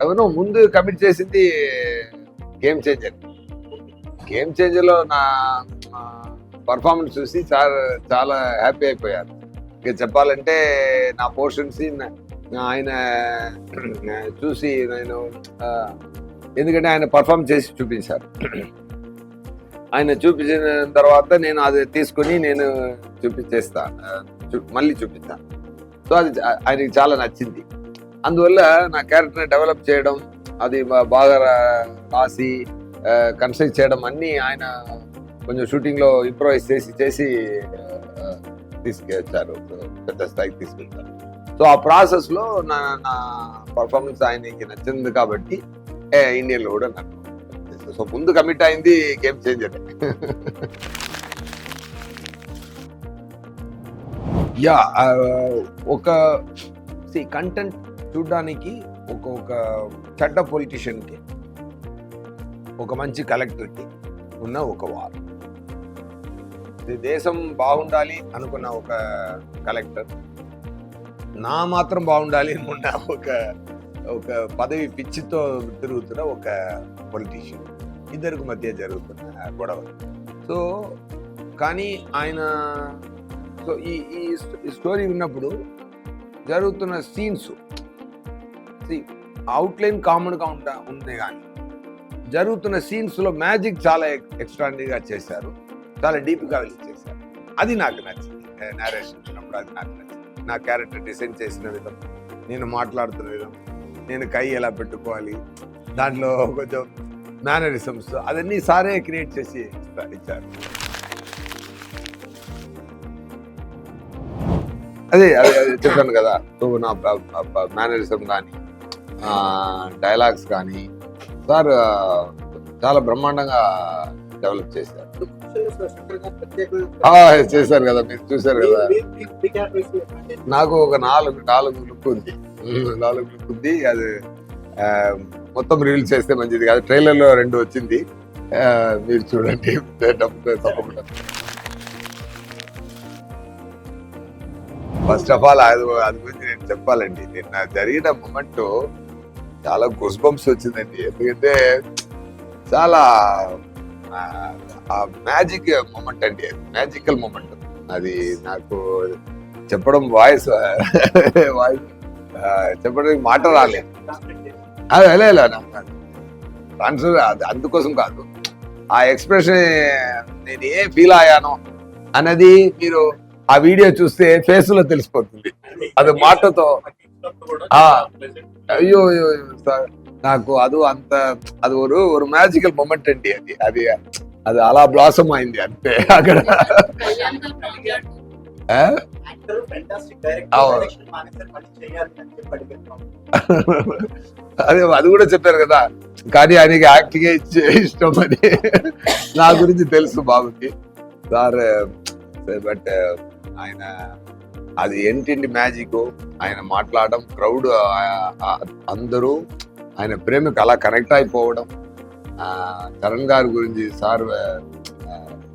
ఎవరో ముందు కమిట్ చేసింది గేమ్ చేంజర్. గేమ్ చేంజర్ లో నా పర్ఫార్మెన్స్ చూసి చాలా హ్యాపీ అయిపోయారు. ఇక చెప్పాలంటే నా పోర్షన్స్ ఆయన చూసి నేను ఎందుకంటే ఆయన పర్ఫార్మ్ చేసి చూపించారు. ఆయన చూపించిన తర్వాత నేను అది తీసుకుని నేను మళ్ళీ చూపిస్తాను. సో అది ఆయనకి చాలా నచ్చింది. అందువల్ల నా క్యారెక్టర్ని డెవలప్ చేయడం, అది బాగా రాసి కన్స్ట్రక్ట్ చేయడం అన్నీ ఆయన కొంచెం షూటింగ్లో ఇంప్రూవైజ్ చేసి తీసుకొచ్చారు, పెద్ద స్థాయికి తీసుకెళ్తారు. సో ఆ ప్రాసెస్లో నా పర్ఫార్మెన్స్ ఆయనకి నచ్చింది కాబట్టి ఇండియన్లో కూడా నాకు. సో ముందు కమిట్ అయింది గేమ్ చేంజర్. ఒక కంటెంట్ చూడడానికి ఒక చెడ్డ పొలిటీషియన్కి, ఒక మంచి కలెక్టర్కి ఉన్న ఒక వార్. దేశం బాగుండాలి అనుకున్న ఒక కలెక్టర్, నా మాత్రం బాగుండాలి అనుకున్న ఒక పదవి పిచ్చితో తిరుగుతున్న ఒక పొలిటీషియన్, ఇద్దరికి మధ్య జరుగుతున్న గొడవ. సో కానీ ఆయన ఈ స్టోరీ విన్నప్పుడు జరుగుతున్న సీన్స్ అవుట్లైన్ కామన్గా ఉంది, కానీ జరుగుతున్న సీన్స్లో మ్యాజిక్ చాలా ఎక్స్ట్రాడినరీగా చేశారు, చాలా డీప్గా వెళ్ళి చేశారు. అది నాకు నచ్చింది. నేరేషన్ ఇచ్చినప్పుడు అది నాకు నచ్చింది. నా క్యారెక్టర్ డిజైన్ చేసిన విధం, నేను మాట్లాడుతున్న విధం, నేను కై ఎలా పెట్టుకోవాలి, దాంట్లో కొంచెం మేనరిజమ్స్ అదన్నీ సారే క్రియేట్ చేసి ఇచ్చారు. అదే చెప్పాను కదా. సో నా మేనరిజం కానీ డైలాగ్స్ కానీ సార్ చాలా బ్రహ్మాండంగా డెవలప్ చేశారు. చేశారు కదా, మీరు చూశారు కదా. నాకు ఒక నాలుగు లుక్ ఉంది. అది మొత్తం రిలీజ్ చేస్తే మంచిది కాదు. ట్రైలర్లో 2 వచ్చింది, మీరు చూడండి తప్పకుండా. ఫస్ట్ ఆఫ్ ఆల్ అది గురించి నేను చెప్పాలండి. నిన్న జరిగిన మూమెంట్ చాలా గూస్ బంప్స్ వచ్చిందండి. ఎందుకంటే చాలా మ్యాజిక్ మూమెంట్ అండి, మ్యాజికల్ మూమెంట్. అది నాకు చెప్పడం వాయిస్ చెప్పడానికి మాట రాలేదు. అది ట్రాన్స్ఫర్ అందుకోసం కాదు, ఆ ఎక్స్ప్రెషన్ నేను ఏ ఫీల్ అయ్యానో అన్నది మీరు ఆ వీడియో చూస్తే ఫేస్ లో తెలిసిపోతుంది. అది మాటతో అయ్యో సార్, నాకు అది ఒక మ్యాజికల్ మూమెంట్ అండి. అది అలా బ్లాసమ్ అయింది అంతే అక్కడ. అది కూడా చెప్పారు కదా. కానీ ఆయనకి యాక్టింగ్ ఇష్టం అని నా గురించి తెలుసు బాబుకి సార్. బట్ ఆయన అది ఏంటండి మ్యాజిక్, ఆయన మాట్లాడడం, క్రౌడ్ అందరూ ఆయన ప్రేమకు అలా కనెక్ట్ అయిపోవడం. చరణ్ గారి గురించి సార్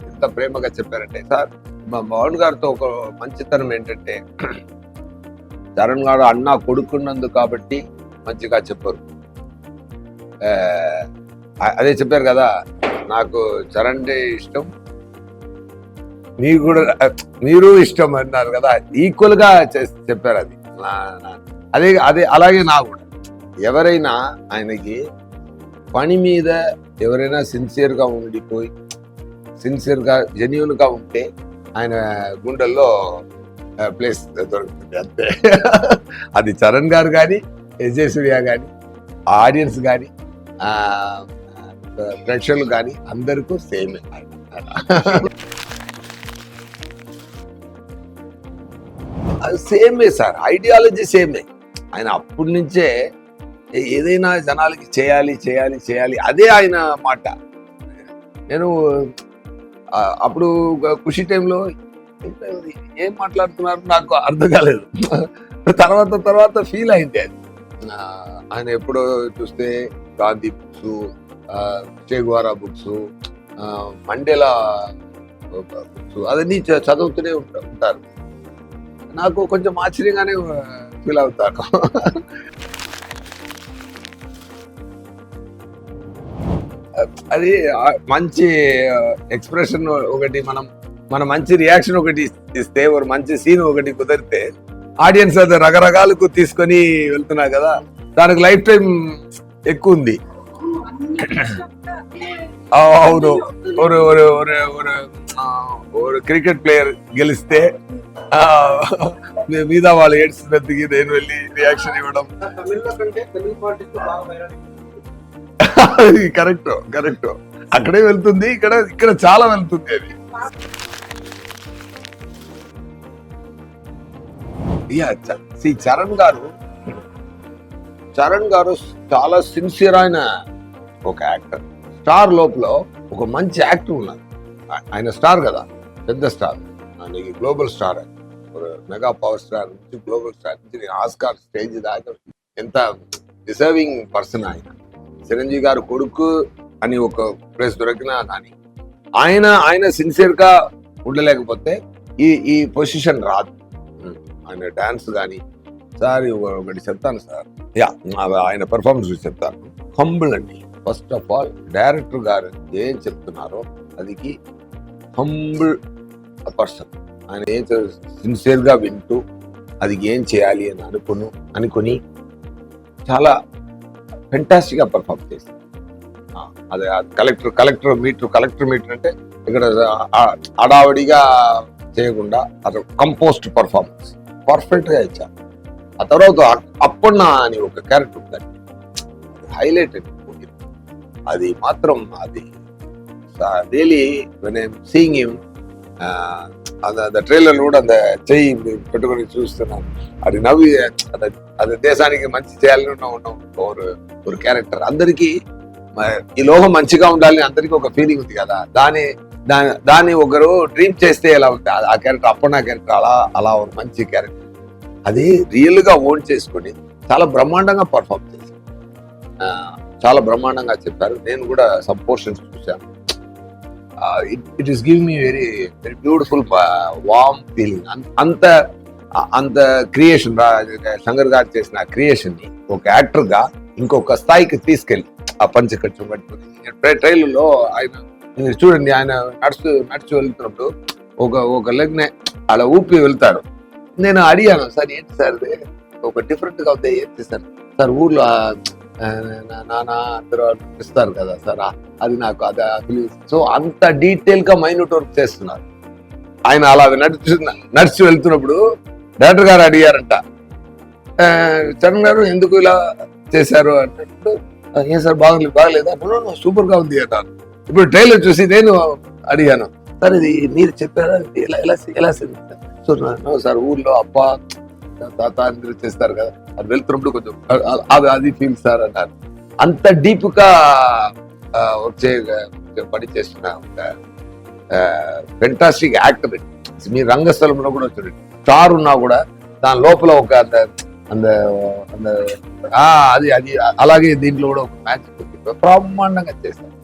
ఎంత ప్రేమగా చెప్పారంటే, సార్ మా పవన్ గారితో ఒక మంచితనం ఏంటంటే, చరణ్ గారు అన్న కొడుకున్నందుకు కాబట్టి మంచిగా చెప్పారు. అదే చెప్పారు కదా, నాకు చరణ్ ఇష్టం, మీరు ఇష్టం అన్నారు కదా, ఈక్వల్ గా చెప్పారు. అదే అలాగే నా కూడా ఎవరైనా ఆయనకి పని మీద ఎవరైనా సిన్సియర్గా ఉండిపోయి సిన్సియర్గా జెన్యూన్గా ఉంటే ఆయన గుండెల్లో ప్లేస్ దొరుకుతుంది అంతే. అది చరణ్ గారు కానీ, విజయ్ సూర్య కానీ, ఆడియన్స్ కానీ, ప్రేక్షకులు కానీ అందరికీ సేమే. సేమే సార్, ఐడియాలజీ సేమే. ఆయన అప్పటి నుంచే ఏదైనా జనాలకి చేయాలి అదే ఆయన మాట. నేను అప్పుడు ఖుషి టైంలో ఏం మాట్లాడుతున్నారు నాకు అర్థం కాలేదు. తర్వాత ఫీల్ అయింది అది. ఆయన ఎప్పుడో చూస్తే Gandhi books, Che Guevara books, Mandela books అవన్నీ చదువుతూనే ఉంటారు. నాకు కొంచెం ఆశ్చర్యంగానే ఫీల్ అవుతాను. అది మంచి ఎక్స్ప్రెషన్ ఒకటి, మన మంచి రియాక్షన్ ఒకటి ఇస్తే, ఒక మంచి సీన్ ఒకటి కుదిరితే ఆడియన్స్ అది రకరకాలకు తీసుకొని వెళ్తున్నారు కదా, దానికి లైఫ్ టైం ఎక్కువ ఉంది. అవును, ஒரு క్రికెట్ ప్లేయర్ గెలిస్తే మీద వాళ్ళు ఏడ్చినందుకు నేను వెళ్ళి రియాక్షన్ ఇవ్వడం. కరెక్ట్ అక్కడే వెళ్తుంది, ఇక్కడ చాలా వెళ్తుంది అది. చరణ్ గారు చాలా సిన్సియర్ అయిన ఒక యాక్టర్. స్టార్ లోపల ఒక మంచి యాక్టర్ ఉన్నారు. ఆయన స్టార్ కదా, పెద్ద స్టార్, ఆయనకి global star, mega power star నుంచి గ్లోబల్ స్టార్ నుంచి ఆస్కార్ స్టేజ్ దాకా ఎంత డిజర్వింగ్ పర్సన్ ఆయన. చిరంజీవి గారు కొడుకు అని ఒక ప్లేస్ దొరికినా కానీ ఆయన సిన్సియర్ గా ఉండలేకపోతే ఈ పొజిషన్ రాదు. ఆయన డాన్స్ కానీ, సార్ ఒకటి చెప్తాను సార్, ఆయన పెర్ఫార్మెన్స్ చెప్తాను. హంబుల్ అండి. ఫస్ట్ ఆఫ్ ఆల్ డైరెక్టర్ గారు ఏం చెప్తున్నారో అదికి హంబుల్ పర్సన్. ఆయన ఏం సిన్సియర్ గా వింటూ అది ఏం చేయాలి అని అనుకుని చాలా ఫెంటాస్టిక్ గా పర్ఫార్మ్ చేశారు. అదే కలెక్టర్ మీటర్ అంటే ఇక్కడ అడావడిగా చేయకుండా అది కంపోస్ట్ పర్ఫార్మెన్స్ పర్ఫెక్ట్ గా ఇచ్చారు. ఆ తర్వాత అప్పన్న అని ఒక క్యారెక్టర్ ఉందండి, హైలైటెడ్. అది మాత్రం అది really when I'm seeing him, அந்த ట్రైలర్ కూడా அந்த చెయ్యి పెట్టుకొని చూస్తున్నాను. అది నవ్వి అది దేశానికి మంచి చేయాలని ఉన్న ఒక క్యారెక్టర్. అందరికీ ఈ లోకం మంచిగా ఉండాలని అందరికీ ఒక ఫీలింగ్ ఉంది కదా, దాన్ని ఒకరు డ్రీమ్ చేస్తే ఎలా ఉంటుంది. ఆ క్యారెక్టర్ అప్పన్న క్యారెక్టర్ అలా ఒక మంచి క్యారెక్టర్. అది రియల్ గా ఓన్ చేసుకొని చాలా బ్రహ్మాండంగా పర్ఫార్మ్ చేశారు, చాలా బ్రహ్మాండంగా చెప్పారు. నేను కూడా సమ్ పోర్షన్స్ చూశాను. It is give me very very beautiful warm feeling. అంత క్రియేషన్ శంకర్ గారు చేసిన క్రియేషన్ ని ఒక యాక్టర్ గా ఇంకొక స్థాయికి తీసుకెళ్ళి ఆ పంచకట్టు పట్టుకుని ట్రైలర్లో ఆయన చూడండి, ఆయన నడుచు వెళ్తున్నప్పుడు ఒక లెగ్ నే అలా ఊపి వెళ్తారు. నేను అడిగాను, సార్ ఏంటి సార్ ఒక డిఫరెంట్ గా ఉంది, ఏంటి సార్ ఊర్లో నాన్న అందరూ ఇస్తారు కదా సార్, అది నాకు అది. సో అంత డీటెయిల్ గా మైన్యూట్ వర్క్ చేస్తున్నారు ఆయన. అలా నడిచి వెళ్తున్నప్పుడు డైరెక్టర్ గారు అడిగారంట, చరణ్ గారు ఎందుకు ఇలా చేశారు అంటే, ఏం సార్ బాగలేదా? సూపర్ గా ఉంది అన్నారు. ఇప్పుడు ట్రైలర్ చూసి నేను అడిగాను, సార్ ఇది మీరు చెప్పారా, ఎలా సో సార్ ఊర్లో అప్ప తాత అందరూ చేస్తారు కదా, అది వెళ్తున్నప్పుడు కొంచెం అది ఫీల్ సార్ అన్నారు. అంత డీప్ గా వచ్చే పని చేస్తున్న ఫెంటాస్టిక్ యాక్టర్. మీ రంగస్థలంలో కూడా చూడండి, స్టార్ ఉన్నా కూడా దాని లోపల ఒక అది అలాగే దీంట్లో కూడా ఒక మ్యాచ్ బ్రహ్మాండంగా చేశారు.